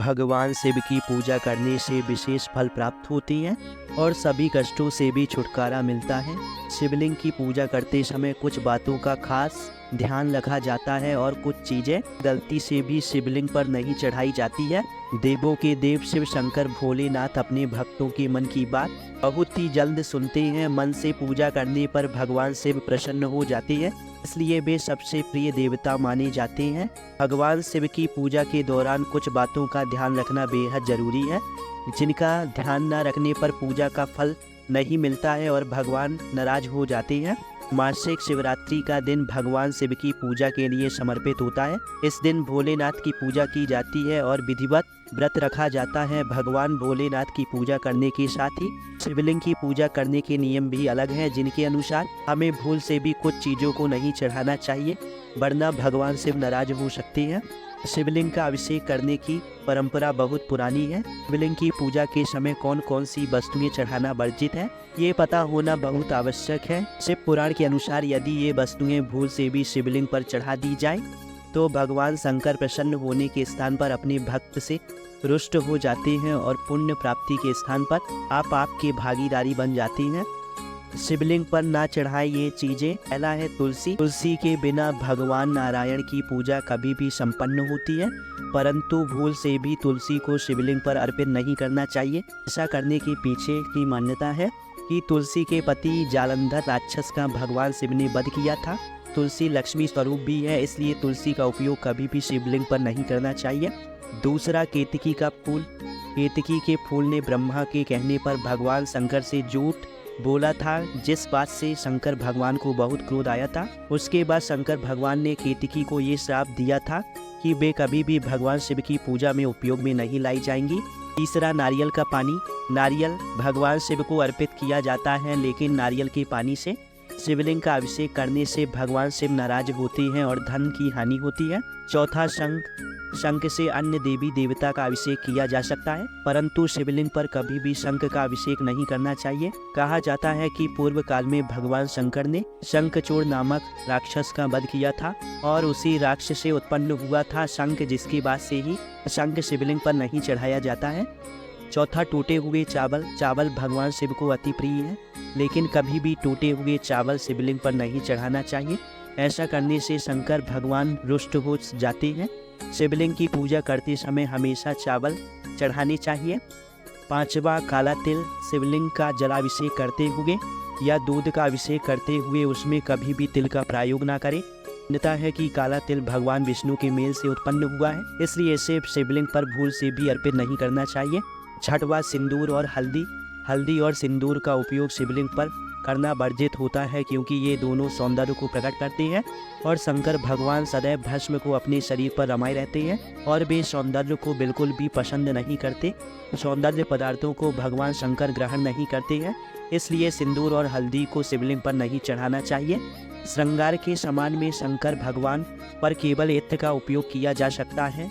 भगवान शिव की पूजा करने से विशेष फल प्राप्त होती हैं और सभी कष्टों से भी छुटकारा मिलता है। शिवलिंग की पूजा करते समय कुछ बातों का खास ध्यान रखा जाता है और कुछ चीज़ें गलती से भी शिवलिंग पर नहीं चढ़ाई जाती है। देवों के देव शिव शंकर भोलेनाथ अपने भक्तों के मन की बात बहुत ही जल्द सुनते हैं। मन से पूजा करने पर भगवान शिव प्रसन्न हो जाते हैं, इसलिए वे सबसे प्रिय देवता माने जाते हैं। भगवान शिव की पूजा के दौरान कुछ बातों का ध्यान रखना बेहद ज़रूरी है, जिनका ध्यान न रखने पर पूजा का फल नहीं मिलता है और भगवान नाराज हो जाते हैं। मासिक शिवरात्रि का दिन भगवान शिव की पूजा के लिए समर्पित होता है। इस दिन भोलेनाथ की पूजा की जाती है और विधिवत व्रत रखा जाता है। भगवान भोलेनाथ की पूजा करने के साथ ही शिवलिंग की पूजा करने के नियम भी अलग हैं, जिनके अनुसार हमें भूल से भी कुछ चीज़ों को नहीं चढ़ाना चाहिए, वरना भगवान शिव नाराज हो सकते हैं। शिवलिंग का अभिषेक करने की परंपरा बहुत पुरानी है। शिवलिंग की पूजा के समय कौन कौन सी वस्तुएं चढ़ाना वर्जित है, ये पता होना बहुत आवश्यक है। शिव पुराण के अनुसार यदि ये वस्तुएं भूल से भी शिवलिंग पर चढ़ा दी जाए तो भगवान शंकर प्रसन्न होने के स्थान पर अपने भक्त से रुष्ट हो जाते हैं और पुण्य प्राप्ति के स्थान पर आप आपके भागीदारी बन जाती हैं। शिवलिंग पर ना चढ़ाए ये चीज़ें। पहला है तुलसी। तुलसी के बिना भगवान नारायण की पूजा कभी भी संपन्न होती है, परंतु भूल से भी तुलसी को शिवलिंग पर अर्पित नहीं करना चाहिए। ऐसा करने के पीछे की मान्यता है कि तुलसी के पति जालंधर राक्षस का भगवान शिव ने वध किया था। तुलसी लक्ष्मी स्वरूप भी है, इसलिए तुलसी का उपयोग कभी भी शिवलिंग पर नहीं करना चाहिए। दूसरा, केतकी का फूल। केतकी के फूल ने ब्रह्मा के कहने पर भगवान शंकर से झूठ बोला था, जिस बात से शंकर भगवान को बहुत क्रोध आया था। उसके बाद शंकर भगवान ने केतकी को ये श्राप दिया था कि वे कभी भी भगवान शिव की पूजा में उपयोग में नहीं लाई जाएंगी। तीसरा, नारियल का पानी। नारियल भगवान शिव को अर्पित किया जाता है, लेकिन नारियल के पानी से शिवलिंग का अभिषेक करने से भगवान शिव नाराज होते हैं और धन की हानि होती है। चौथा, शंख। शंख से अन्य देवी देवता का अभिषेक किया जा सकता है, परंतु शिवलिंग पर कभी भी शंख का अभिषेक नहीं करना चाहिए। कहा जाता है कि पूर्व काल में भगवान शंकर ने शंखचूड़ नामक राक्षस का वध किया था और उसी राक्षस से उत्पन्न हुआ था शंख, जिसके बाद से ही शंख शिवलिंग पर नहीं चढ़ाया जाता है। चौथा, टूटे हुए चावल। चावल भगवान शिव को अति प्रिय है, लेकिन कभी भी टूटे हुए चावल शिवलिंग पर नहीं चढ़ाना चाहिए। ऐसा करने से शंकर भगवान रुष्ट हो जाते हैं। शिवलिंग की पूजा करते समय हमेशा चावल चढ़ाने चाहिए। पांचवा, काला तिल। शिवलिंग का जलाभिषेक करते हुए या दूध का अभिषेक करते हुए उसमें कभी भी तिल का प्रयोग ना करें। मान्यता है कि काला तिल भगवान विष्णु के मेल से उत्पन्न हुआ है, इसलिए इसे शिवलिंग पर भूल से भी अर्पित नहीं करना चाहिए। छठवां, सिंदूर और हल्दी। हल्दी और सिंदूर का उपयोग शिवलिंग पर करना वर्जित होता है, क्योंकि ये दोनों सौंदर्य को प्रकट करते हैं और शंकर भगवान सदैव भस्म को अपने शरीर पर रमाए रहते हैं और वे सौंदर्य को बिल्कुल भी पसंद नहीं करते। सौंदर्य पदार्थों को भगवान शंकर ग्रहण नहीं करते हैं, इसलिए सिंदूर और हल्दी को शिवलिंग पर नहीं चढ़ाना चाहिए। श्रृंगार के सामान में शंकर भगवान पर केवल इत्र का उपयोग किया जा सकता है।